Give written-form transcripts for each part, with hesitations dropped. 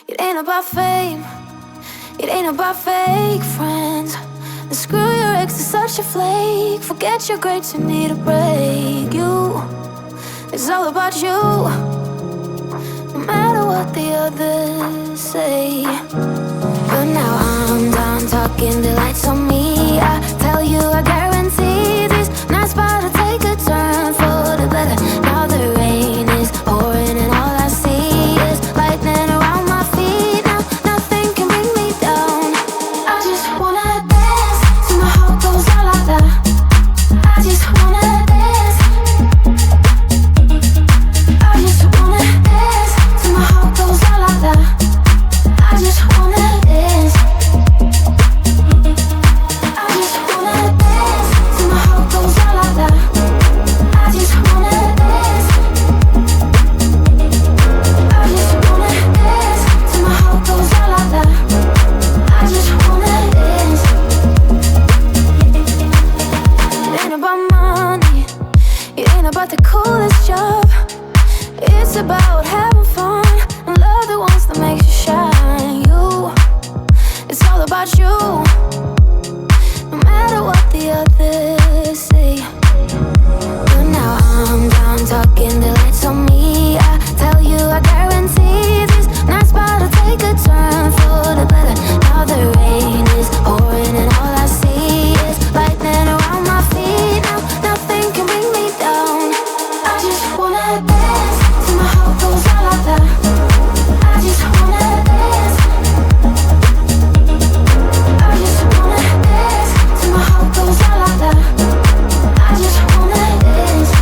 It ain't about fame, it ain't about fake friends. And screw your ex, is such a flake. Forget your grades, you need a break. It's all about you, no matter what the others say. But now I'm done talking, the lights on me. I tell you, I guarantee this night's about to take a turn for the better. Now the rain is pouring and all I see is lightning around my feet. Now nothing can bring me down. I just wanna dance till my heart goes la la la. I just wanna dance. I just wanna dance till my heart goes la la la. I just wanna dance. I just wanna dance till my heart goes la la la. I just wanna dance. I just wanna dance till my heart goes la la la. I just wanna dance. It ain't about money, it ain't about the coolest job. It's about having fun and love the ones that makes you shine. It's all about you, no matter what the others say. But now I'm done talking, the lights on me. I tell you, I guarantee this night's about to take a turn for the better. Now the rain is pouring and all I see is lightning around my feet. Now nothing can bring me down. I just wanna dance till my heart goes la la la. I just wanna dance. I just wanna dance till my heart goes la la la. I just wanna dance.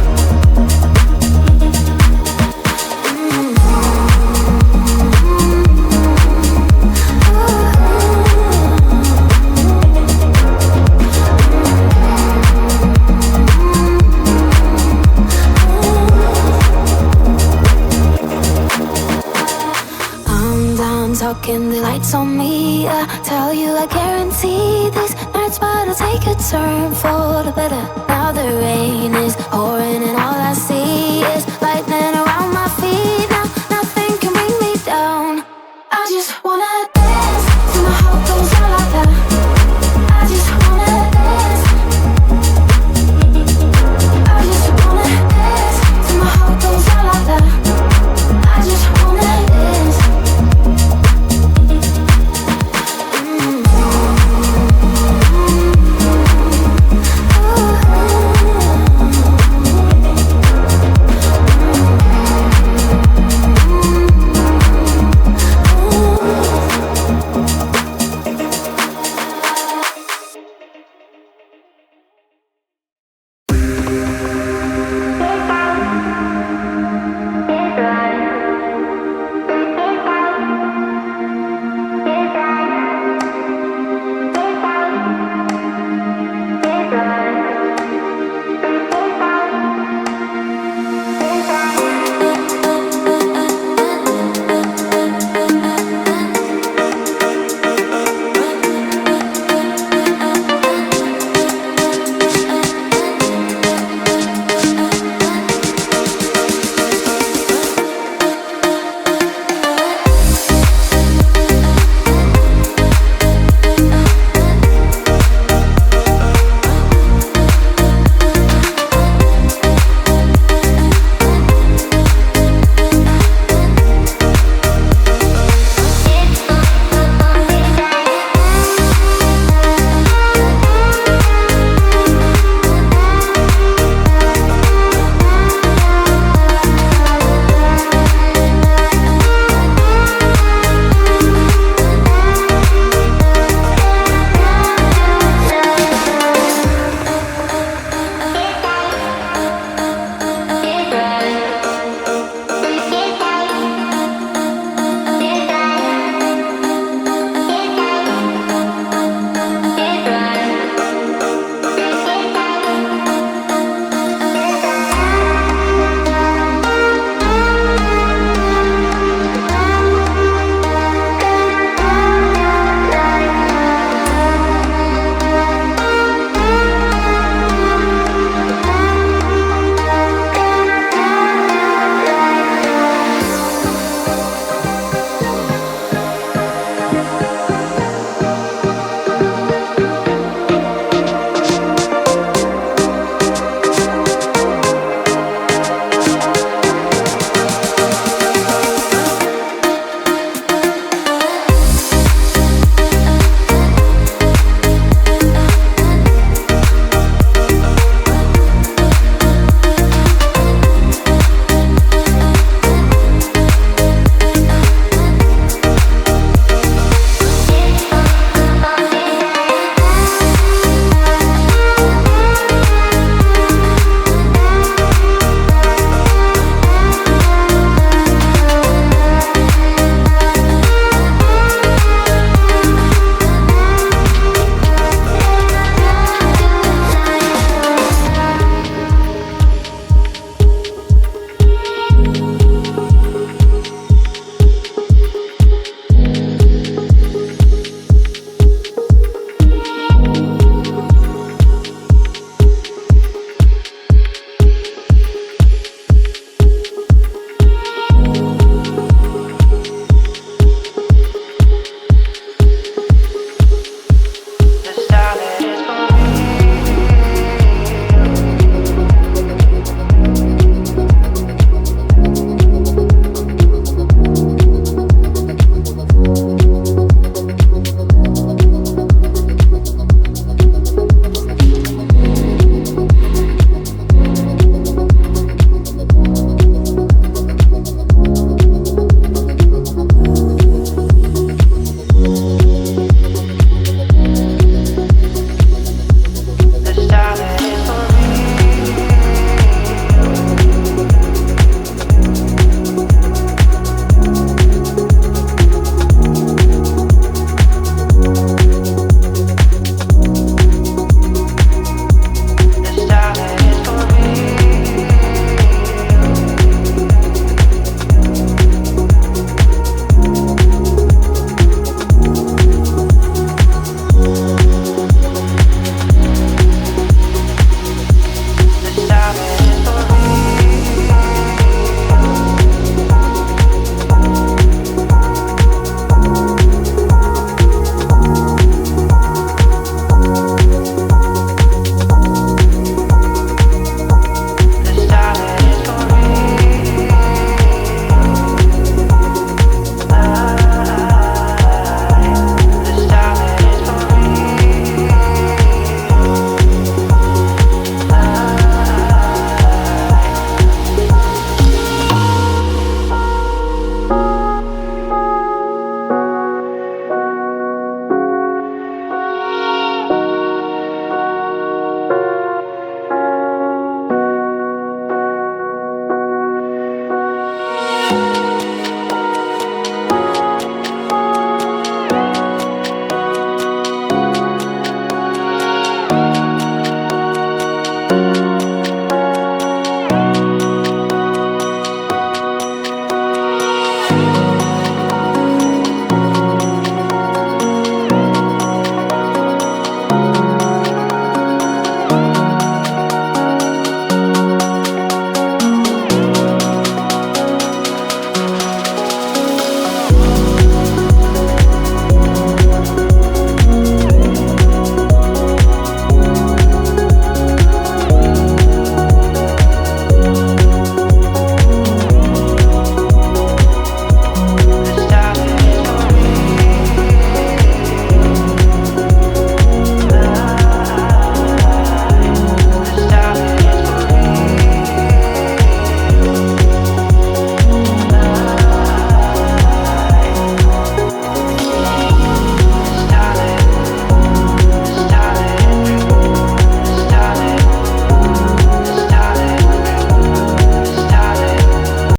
I'm done talking, the lights on me. I tell you, I guarantee this night's about to take a turn for the better. Now the rain is pouring and all I see is